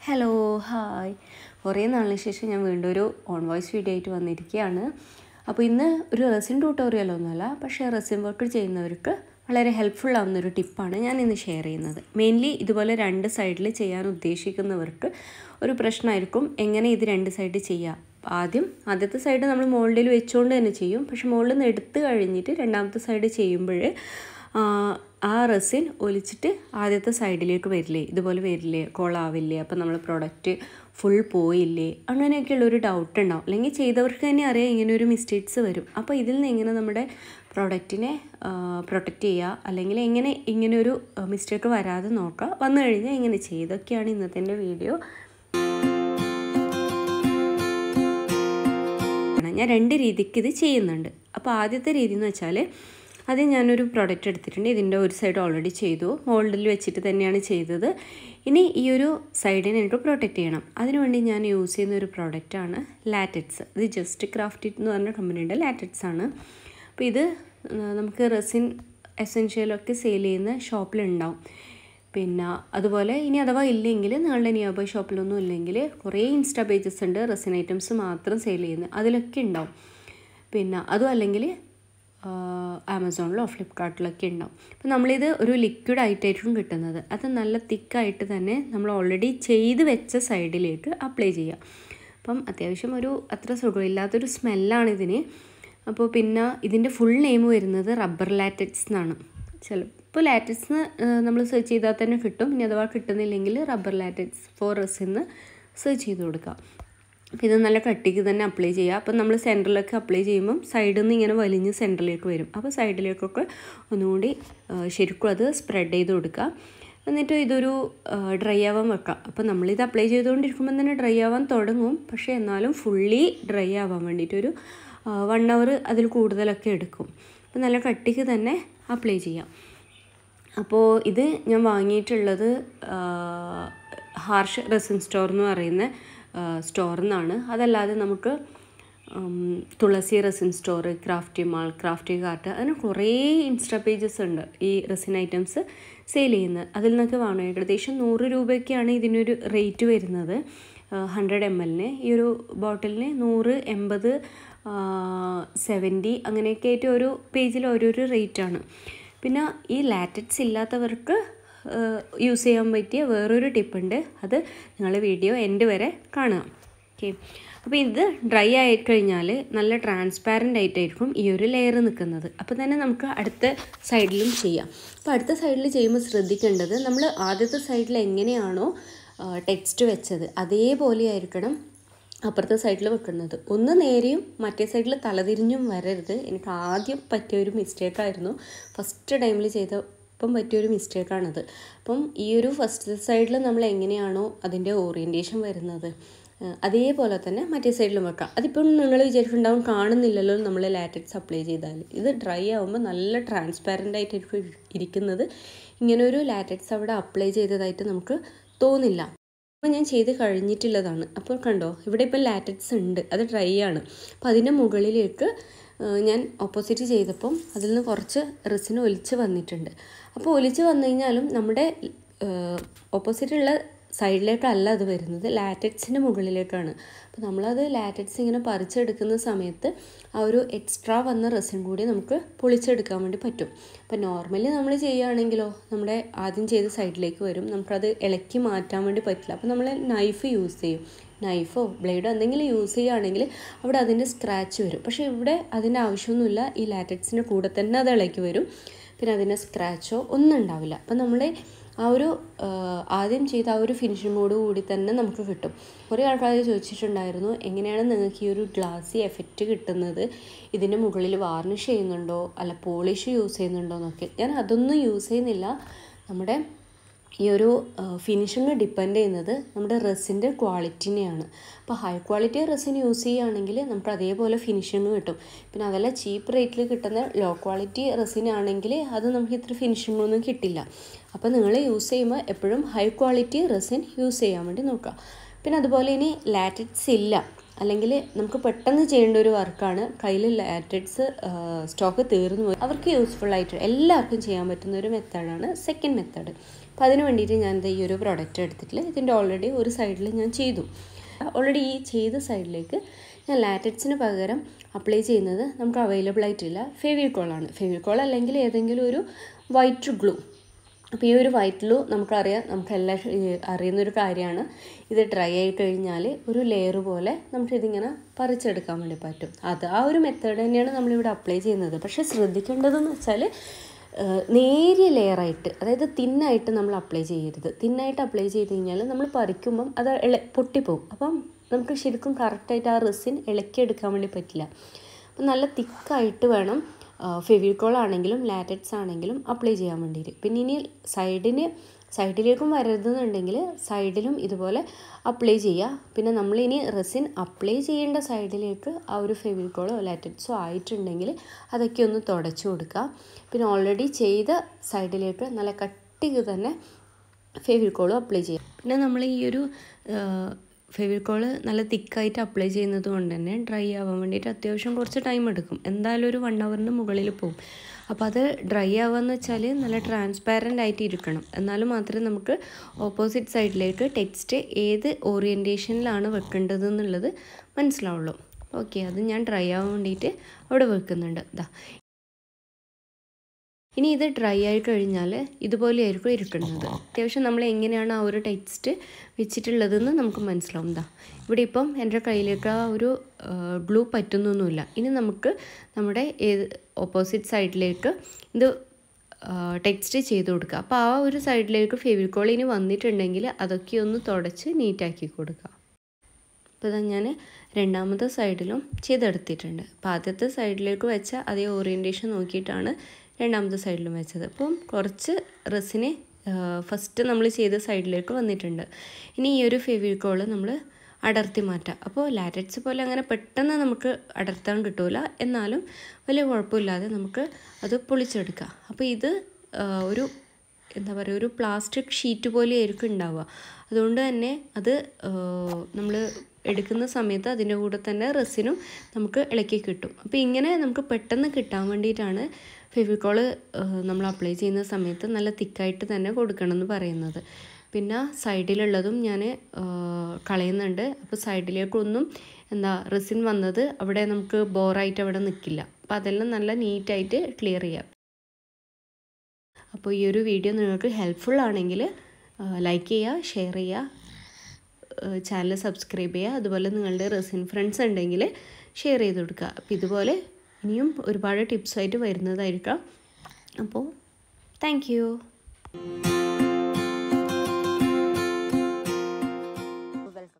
Hello hi കുറേ നാളിന് ശേഷം ഞാൻ വീണ്ടും ഒരു ഓൺ വോയിസ് വീഡിയോ ആയിട്ട് വന്നിരിക്കുകയാണ്. അപ്പോൾ ഇന്ന് ഒരു റെസിൻ ട്യൂട്ടോറിയലൊന്നുമല്ല, പക്ഷേ റെസിൻ വർക്ക് ചെയ്യുന്നവർക്ക് വളരെ ഹെൽപ്ഫുൾ ആവുന്നൊരു ടിപ്പാണ് ഞാൻ ഇന്ന് ഷെയർ ചെയ്യുന്നത്. മെയിൻലി ഇതുപോലെ രണ്ട് സൈഡിൽ ചെയ്യാൻ ഉദ്ദേശിക്കുന്നവർക്ക് ഒരു പ്രശ്നമായിരിക്കും എങ്ങനെ ഇത് രണ്ട് സൈഡ് ചെയ്യുക. ആദ്യത്തെ സൈഡ് നമ്മൾ മോൾഡിൽ വെച്ചുകൊണ്ട് തന്നെ ചെയ്യും, പക്ഷെ മോൾഡിൽ നിന്ന് എടുത്ത് കഴിഞ്ഞിട്ട് രണ്ടാമത്തെ സൈഡ് ചെയ്യുമ്പോൾ ആ റെസിൻ ഒലിച്ചിട്ട് ആദ്യത്തെ സൈഡിലേക്ക് വരില്ലേ, ഇതുപോലെ വരില്ലേ, കോളാവില്ലേ, അപ്പോൾ നമ്മൾ പ്രോഡക്റ്റ് ഫുൾ പോയില്ലേ, അങ്ങനെയൊക്കെയുള്ളൊരു ഡൗട്ട് ഉണ്ടാവും. അല്ലെങ്കിൽ ചെയ്തവർക്ക് തന്നെ അറിയാം ഇങ്ങനെ ഒരു മിസ്റ്റേക്സ് വരും. അപ്പോൾ ഇതിൽ നിന്ന് എങ്ങനെ നമ്മുടെ പ്രോഡക്റ്റിനെ പ്രൊട്ടക്റ്റ് ചെയ്യുക, അല്ലെങ്കിൽ എങ്ങനെ ഇങ്ങനെയൊരു മിസ്റ്റേക്ക് വരാതെ നോക്കുക, വന്നു കഴിഞ്ഞാൽ ഇങ്ങനെ ചെയ്തൊക്കെയാണ് ഇന്നത്തെ എൻ്റെ വീഡിയോ. ഞാൻ രണ്ട് രീതിക്ക് ഇത് ചെയ്യുന്നുണ്ട്. അപ്പോൾ ആദ്യത്തെ രീതി എന്ന് വെച്ചാൽ ആദ്യം ഞാനൊരു പ്രോഡക്റ്റ് എടുത്തിട്ടുണ്ട്. ഇതിൻ്റെ ഒരു സൈഡ് ഓൾറെഡി ചെയ്തു, മോൾഡിൽ വെച്ചിട്ട് തന്നെയാണ് ചെയ്തത്. ഇനി ഈ ഒരു സൈഡിനെ എനിക്ക് പ്രൊട്ടക്റ്റ് ചെയ്യണം. അതിനുവേണ്ടി ഞാൻ യൂസ് ചെയ്യുന്ന ഒരു പ്രോഡക്റ്റാണ് ലാറ്റക്സ്. ഇത് ജസ്റ്റ് ക്രാഫ്റ്റ് എന്ന് പറഞ്ഞ കമ്പനിയുടെ ലാറ്റക്സ് ആണ്. അപ്പോൾ ഇത് നമുക്ക് റെസിൻ എസെൻഷ്യലൊക്കെ സെയിൽ ചെയ്യുന്ന ഷോപ്പിലുണ്ടാവും. പിന്നെ അതുപോലെ ഇനി അഥവാ ഇല്ലെങ്കിൽ നിങ്ങളുടെ നിയർ ബൈ ഷോപ്പിലൊന്നും ഇല്ലെങ്കിൽ കുറേ ഇൻസ്റ്റാ പേജസ് ഉണ്ട് റെസിൻ ഐറ്റംസ് മാത്രം സെയിൽ ചെയ്യുന്നത്, അതിലൊക്കെ ഉണ്ടാവും. പിന്നെ അതും അല്ലെങ്കിൽ ആമസോണിലോ ഫ്ലിപ്കാർട്ടിലൊക്കെ ഉണ്ടാവും. അപ്പോൾ നമ്മളിത് ഒരു ലിക്വിഡ് ആയിട്ടായിരിക്കും കിട്ടുന്നത്. അത് നല്ല തിക്കായിട്ട് തന്നെ നമ്മൾ ഓൾറെഡി ചെയ്ത് വെച്ച സൈഡിലേക്ക് അപ്ലൈ ചെയ്യുക. അപ്പം അത്യാവശ്യം ഒരു അത്ര സുഖമില്ലാത്തൊരു സ്മെല്ലാണ് ഇതിന്. അപ്പോൾ പിന്നെ ഇതിൻ്റെ ഫുൾ നെയിം വരുന്നത് റബ്ബർ ലാറ്റക്സ് എന്നാണ്. ചിലപ്പോൾ ലാറ്റക്സ് നമ്മൾ സെർച്ച് ചെയ്താൽ തന്നെ കിട്ടും. ഇനി അഥവാ കിട്ടുന്നില്ലെങ്കിൽ റബ്ബർ ലാറ്റക്സ് ഫോർ റെസിന്ന് സെർച്ച് ചെയ്ത് കൊടുക്കുക. അപ്പോൾ ഇത് നല്ല കട്ടിക്ക് തന്നെ അപ്ലൈ ചെയ്യുക. അപ്പോൾ നമ്മൾ സെൻറ്ററിലൊക്കെ അപ്ലൈ ചെയ്യുമ്പം സൈഡിൽ നിന്ന് ഇങ്ങനെ വലിഞ്ഞ് സെൻറ്ററിലേക്ക് വരും. അപ്പോൾ സൈഡിലേക്കൊക്കെ ഒന്നുകൂടി ശരിക്കും അത് സ്പ്രെഡ് ചെയ്ത് കൊടുക്കുക. എന്നിട്ട് ഇതൊരു ഡ്രൈ ആവാൻ വെക്കാം. അപ്പോൾ നമ്മളിത് അപ്ലൈ ചെയ്തുകൊണ്ടിരിക്കുമ്പോൾ തന്നെ ഡ്രൈ ആവാൻ തുടങ്ങും. പക്ഷേ എന്നാലും ഫുള്ളി ഡ്രൈ ആവാൻ വേണ്ടിയിട്ടൊരു 1 hour അതിൽ കൂടുതലൊക്കെ എടുക്കും. അപ്പോൾ നല്ല കട്ടിക്ക് തന്നെ അപ്ലൈ ചെയ്യാം. അപ്പോൾ ഇത് ഞാൻ വാങ്ങിയിട്ടുള്ളത് ഹാർഷ് റെസിൻ സ്റ്റോർ എന്ന് പറയുന്ന സ്റ്റോറിൽ നിന്നാണ്. അതല്ലാതെ നമുക്ക് Thulasi resin store, crafty mall, crafty cart, അങ്ങനെ കുറേ ഇൻസ്റ്റാ പേജസ് ഉണ്ട് ഈ റെസിൻ ഐറ്റംസ് സെയിൽ ചെയ്യുന്നത്. അതിൽ നിന്നൊക്കെ വാങ്ങും. ഏകദേശം 100 രൂപയ്ക്കാണ് ഇതിനൊരു റേറ്റ് വരുന്നത്. 100 ml ഈ ഒരു ബോട്ടിലിന് 100, 80, 70 അങ്ങനെയൊക്കെ ആയിട്ട് ഒരു പേജിൽ ഓരോരോ റേറ്റാണ്. പിന്നെ ഈ ലാറ്റക്സ് ഇല്ലാത്തവർക്ക് യൂസ് ചെയ്യാൻ പറ്റിയ വേറൊരു ടിപ്പുണ്ട്. അത് നിങ്ങൾ വീഡിയോ എൻഡ് വരെ കാണുക. ഓക്കെ. അപ്പോൾ ഇത് ഡ്രൈ ആയിക്കഴിഞ്ഞാൽ നല്ല ട്രാൻസ്പാരൻ്റ് ആയിട്ടായിരിക്കും ഈ ഒരു ലെയർ നിൽക്കുന്നത്. അപ്പോൾ തന്നെ നമുക്ക് അടുത്ത സൈഡിലും ചെയ്യാം. അപ്പോൾ അടുത്ത സൈഡിൽ ചെയ്യുമ്പോൾ ശ്രദ്ധിക്കേണ്ടത്, നമ്മൾ ആദ്യത്തെ സൈഡിൽ എങ്ങനെയാണോ ടെക്സ്റ്റ് വെച്ചത് അതേപോലെ ആയിരിക്കണം അപ്പുറത്തെ സൈഡിൽ വെക്കുന്നത്. ഒന്ന് നേരെയും മറ്റേ സൈഡിൽ തലതിരിഞ്ഞും വരരുത്. എനിക്ക് ആദ്യം പറ്റിയൊരു മിസ്റ്റേക്കായിരുന്നു. ഫസ്റ്റ് ടൈമിൽ ചെയ്തപ്പം പറ്റിയൊരു മിസ്റ്റേക്കാണത്. അപ്പം ഈ ഒരു ഫസ്റ്റ് സൈഡിൽ നമ്മൾ എങ്ങനെയാണോ അതിൻ്റെ ഓറിയൻറ്റേഷൻ വരുന്നത് അതേപോലെ തന്നെ മറ്റേ സൈഡിലും വെക്കാം. അതിപ്പം നിങ്ങൾ വിചാരിക്കുന്നുണ്ടാവും കാണുന്നില്ലല്ലോ നമ്മൾ ലാറ്റക്സ് അപ്ലൈ ചെയ്താൽ. ഇത് ഡ്രൈ ആകുമ്പോൾ നല്ല ട്രാൻസ്പാരൻ്റ് ആയിട്ടായിരിക്കും ഇരിക്കുന്നത്. ഇങ്ങനൊരു ലാറ്റക്സ് അവിടെ അപ്ലൈ ചെയ്തതായിട്ട് നമുക്ക് തോന്നില്ല. അപ്പോൾ ഞാൻ ചെയ്ത് കഴിഞ്ഞിട്ടുള്ളതാണ്. അപ്പോൾ കണ്ടോ, ഇവിടെ ഇപ്പം ലാറ്റക്സ് ഉണ്ട്, അത് ഡ്രൈ ആണ്. അപ്പോൾ അതിൻ്റെ മുകളിലേക്ക് ഞാൻ ഓപ്പോസിറ്റ് ചെയ്തപ്പം അതിൽ നിന്ന് കുറച്ച് റെസിൻ ഒലിച്ച് വന്നിട്ടുണ്ട്. അപ്പോൾ ഒലിച്ച് വന്നു കഴിഞ്ഞാലും നമ്മുടെ ഓപ്പോസിറ്റുള്ള സൈഡിലേക്കല്ല അത് വരുന്നത്, ലാറ്റക്സിൻ്റെ മുകളിലേക്കാണ്. അപ്പോൾ നമ്മളത് ലാറ്റക്സ് ഇങ്ങനെ പറിച്ചെടുക്കുന്ന സമയത്ത് ആ ഒരു എക്സ്ട്രാ വന്ന റെസിൻ കൂടി നമുക്ക് പൊളിച്ചെടുക്കാൻ വേണ്ടി പറ്റും. അപ്പോൾ നോർമലി നമ്മൾ ചെയ്യുകയാണെങ്കിലോ നമ്മുടെ ആദ്യം ചെയ്ത സൈഡിലേക്ക് വരും, നമുക്കത് ഇളക്കി മാറ്റാൻ വേണ്ടി പറ്റില്ല. അപ്പോൾ നമ്മൾ നൈഫ് യൂസ് ചെയ്യും. നൈഫോ ബ്ലേഡോ എന്തെങ്കിലും യൂസ് ചെയ്യുകയാണെങ്കിൽ അവിടെ അതിൻ്റെ സ്ക്രാച്ച് വരും. പക്ഷേ ഇവിടെ അതിൻ്റെ ആവശ്യമൊന്നുമില്ല. ഈ ലാറ്റക്സിൻ്റെ കൂടെ തന്നെ അത് ഇളക്കി വരും. പിന്നെ അതിൻ്റെ സ്ക്രാച്ചോ ഒന്നും ഉണ്ടാവില്ല. അപ്പം നമ്മുടെ ആ ഒരു ആദ്യം ചെയ്ത ആ ഒരു ഫിനിഷിങ്ങോട് കൂടി തന്നെ നമുക്ക് കിട്ടും. കുറേ ആൾക്കാർ ചോദിച്ചിട്ടുണ്ടായിരുന്നു എങ്ങനെയാണ് നിങ്ങൾക്ക് ഈ ഒരു ഗ്ലാസി എഫക്റ്റ് കിട്ടുന്നത്, ഇതിൻ്റെ മുകളിൽ വാർണിഷ് ചെയ്യുന്നുണ്ടോ അല്ല പോളിഷ് യൂസ് ചെയ്യുന്നുണ്ടോ എന്നൊക്കെ. ഞാൻ അതൊന്നും യൂസ് ചെയ്യുന്നില്ല. നമ്മുടെ ഈ ഒരു ഫിനിഷിങ് ഡിപ്പെൻഡ് ചെയ്യുന്നത് നമ്മുടെ റെസിൻ്റെ ക്വാളിറ്റിനെയാണ്. അപ്പോൾ ഹൈ ക്വാളിറ്റി റെസിൻ യൂസ് ചെയ്യുകയാണെങ്കിൽ നമുക്ക് അതേപോലെ ഫിനിഷിങ് കിട്ടും. പിന്നെ അതല്ല ചീപ്പ് റേറ്റിൽ കിട്ടുന്ന ലോ ക്വാളിറ്റി റെസിൻ ആണെങ്കിൽ അത് നമുക്ക് ഇത്ര ഫിനിഷിങ്ങൊന്നും കിട്ടില്ല. അപ്പോൾ നിങ്ങൾ യൂസ് ചെയ്യുമ്പോൾ എപ്പോഴും ഹൈ ക്വാളിറ്റി റെസിൻ യൂസ് ചെയ്യാൻ വേണ്ടി നോക്കുക. പിന്നെ അതുപോലെ ഇനി ലാറ്റക്സ് ഇല്ല, അല്ലെങ്കിൽ നമുക്ക് പെട്ടെന്ന് ചെയ്യേണ്ട ഒരു വർക്കാണ്, കയ്യിൽ ലാറ്റക്സ് സ്റ്റോക്ക് തീർന്നു പോയി, അവർക്ക് യൂസ്ഫുൾ ആയിട്ട് എല്ലാവർക്കും ചെയ്യാൻ പറ്റുന്ന ഒരു മെത്തേഡാണ് സെക്കൻഡ് മെത്തേഡ്. അപ്പോൾ അതിന് വേണ്ടിയിട്ട് ഞാൻ ഈ ഒരു പ്രൊഡക്റ്റ് എടുത്തിട്ടില്ല. ഇതിൻ്റെ ഓൾറെഡി ഒരു സൈഡിൽ ഞാൻ ചെയ്തു. ഓൾറെഡി ഈ ചെയ്ത സൈഡിലേക്ക് ഞാൻ ലാറ്റക്സിന് പകരം അപ്ലൈ ചെയ്യുന്നത് നമുക്ക് അവൈലബിൾ ആയിട്ടില്ല ഫെവിക്കോളാണ്. ഫെവിക്കോൾ അല്ലെങ്കിൽ ഏതെങ്കിലും ഒരു വൈറ്റ് ഗ്ലൂ. അപ്പോൾ ഈ ഒരു വൈറ്റ് ഗ്ലൂ നമുക്കറിയാം, നമുക്കെല്ലാം അറിയുന്നൊരു കാര്യമാണ്. ഇത് ഡ്രൈ ആയി കഴിഞ്ഞാൽ ഒരു ലെയർ പോലെ നമുക്കിതിങ്ങനെ പറിച്ചെടുക്കാൻ വേണ്ടി പറ്റും. ആ ഒരു മെത്തേഡ് തന്നെയാണ് നമ്മളിവിടെ അപ്ലൈ ചെയ്യുന്നത്. പക്ഷേ ശ്രദ്ധിക്കേണ്ടതെന്ന് വെച്ചാൽ നേരിയ ലെയറായിട്ട്, അതായത് തിന്നായിട്ട് നമ്മൾ അപ്ലൈ ചെയ്യരുത്. തിന്നായിട്ട് അപ്ലൈ ചെയ്ത് കഴിഞ്ഞാൽ നമ്മൾ പറിക്കുമ്പം അത് പൊട്ടിപ്പോവും. അപ്പം നമുക്ക് ശരിക്കും കറക്റ്റായിട്ട് ആ റെസിൻ ഇളക്കിയെടുക്കാൻ വേണ്ടി പറ്റില്ല. അപ്പം നല്ല തിക്കായിട്ട് വേണം ഫെവിക്കോൾ ആണെങ്കിലും ലാറ്റക്സ് ആണെങ്കിലും അപ്ലൈ ചെയ്യാൻ വേണ്ടിയിട്ട്. പിന്നെ ഇനി സൈഡിലേക്കും വരരുതെന്നുണ്ടെങ്കിൽ സൈഡിലും ഇതുപോലെ അപ്ലൈ ചെയ്യുക. പിന്നെ നമ്മളിനി റെസിൻ അപ്ലൈ ചെയ്യേണ്ട സൈഡിലേക്ക് ആ ഒരു ഫെവിക്കോളോ ലാറ്റക്സോ ആയിട്ടുണ്ടെങ്കിൽ അതൊക്കെ ഒന്ന് തുടച്ചു കൊടുക്കുക. പിന്നെ ഓൾറെഡി ചെയ്ത സൈഡിലേക്ക് നല്ല കട്ടിക്ക് തന്നെ ഫെവിക്കോളും അപ്ലൈ ചെയ്യുക. പിന്നെ നമ്മൾ ഈ ഒരു ഫെവിക്കോൾ നല്ല തിക്കായിട്ട് അപ്ലൈ ചെയ്യുന്നത് കൊണ്ട് തന്നെ ഡ്രൈ ആവാൻ വേണ്ടിയിട്ട് അത്യാവശ്യം കുറച്ച് ടൈം എടുക്കും. എന്തായാലും ഒരു 1 ഹവറിന് മുകളിൽ പോകും. അപ്പോൾ അത് ഡ്രൈ ആവാന്ന് വെച്ചാൽ നല്ല ട്രാൻസ്പാരൻ്റ് ആയിട്ട് ഇരിക്കണം. എന്നാലും മാത്രമേ നമുക്ക് ഓപ്പോസിറ്റ് സൈഡിലേക്ക് ടെക്സ്റ്റ് ഏത് ഓറിയൻറ്റേഷനിലാണ് വെക്കേണ്ടത് എന്നുള്ളത് മനസ്സിലാവുള്ളൂ. ഓക്കെ, അത് ഞാൻ ഡ്രൈ ആവാൻ വേണ്ടിയിട്ട് അവിടെ വെക്കുന്നുണ്ട്. ഇനി ഇത് ഡ്രൈ ആയി കഴിഞ്ഞാൽ ഇതുപോലെയായിരിക്കും ഇരിക്കുന്നത്. അത്യാവശ്യം നമ്മൾ എങ്ങനെയാണ് ആ ഒരു ടെക്സ്റ്റ് വെച്ചിട്ടുള്ളതെന്ന് നമുക്ക് മനസ്സിലാവും. ഇവിടെ ഇപ്പം എൻ്റെ കയ്യിലേക്ക് ആ ഒരു ഗ്ലൂ പറ്റുന്നൊന്നുമില്ല. ഇനി നമുക്ക് നമ്മുടെ ഓപ്പോസിറ്റ് സൈഡിലേക്ക് ഇത് ടെക്സ്റ്റ് ചെയ്ത് കൊടുക്കുക. അപ്പോൾ ആ ഒരു സൈഡിലേക്ക് ഫെവിക്കോൾ ഇനി വന്നിട്ടുണ്ടെങ്കിൽ അതൊക്കെ ഒന്ന് തുടച്ച് നീറ്റാക്കി കൊടുക്കുക. അപ്പോൾ ഞാൻ രണ്ടാമത്തെ സൈഡിലും ചെയ്തെടുത്തിട്ടുണ്ട്. അപ്പോൾ ആദ്യത്തെ സൈഡിലേക്ക് വെച്ച അതേ ഓറിയൻറ്റേഷൻ നോക്കിയിട്ടാണ് രണ്ടാമത്തെ സൈഡിലും വെച്ചത്. അപ്പം കുറച്ച് റെസിനെ ഫസ്റ്റ് നമ്മൾ ചെയ്ത സൈഡിലേക്ക് വന്നിട്ടുണ്ട്. ഇനി ഈ ഒരു ഫെവിക്കോൾ നമ്മൾ അടർത്തി മാറ്റാം. അപ്പോൾ ലാറ്റക്സ് പോലെ അങ്ങനെ പെട്ടെന്ന് നമുക്ക് അടർത്താൻ കിട്ടില്ല, എന്നാലും വലിയ കുഴപ്പമില്ലാതെ നമുക്ക് അത് പൊളിച്ചെടുക്കാം. അപ്പോൾ ഇത് ഒരു എന്താ പറയുക, ഒരു പ്ലാസ്റ്റിക് ഷീറ്റ് പോലെ ആയിരിക്കും ഉണ്ടാവുക. അതുകൊണ്ട് തന്നെ അത് നമ്മൾ എടുക്കുന്ന സമയത്ത് അതിൻ്റെ കൂടെ തന്നെ റെസിനും നമുക്ക് ഇളക്കി കിട്ടും. അപ്പോൾ ഇങ്ങനെ നമുക്ക് പെട്ടെന്ന് കിട്ടാൻ വേണ്ടിയിട്ടാണ് ഫെവിക്കോൾ നമ്മൾ അപ്ലൈ ചെയ്യുന്ന സമയത്ത് നല്ല തിക്കായിട്ട് തന്നെ കൊടുക്കണം എന്ന് പറയുന്നത്. പിന്നെ സൈഡിലുള്ളതും ഞാൻ കളയുന്നുണ്ട്. അപ്പോൾ സൈഡിലേക്കൊന്നും റെസിൻ വന്നത് അവിടെ നമുക്ക് ബോറായിട്ട് അവിടെ നിൽക്കില്ല. അപ്പോൾ അതെല്ലാം നല്ല നീറ്റായിട്ട് ക്ലിയർ ചെയ്യാം. അപ്പോൾ ഈ ഒരു വീഡിയോ നിങ്ങൾക്ക് ഹെൽപ്ഫുൾ ആണെങ്കിൽ ലൈക്ക് ചെയ്യുക, ഷെയർ ചെയ്യുക, ചാനൽ സബ്സ്ക്രൈബ് ചെയ്യുക. അതുപോലെ നിങ്ങളുടെ റെസിൻ ഫ്രണ്ട്സ് ഉണ്ടെങ്കിൽ ഷെയർ ചെയ്ത് കൊടുക്കുക. അപ്പോൾ ഇതുപോലെ ഇനിയും ഒരുപാട് ടിപ്സായിട്ട് വരുന്നതായിരിക്കാം. അപ്പോൾ താങ്ക് യു.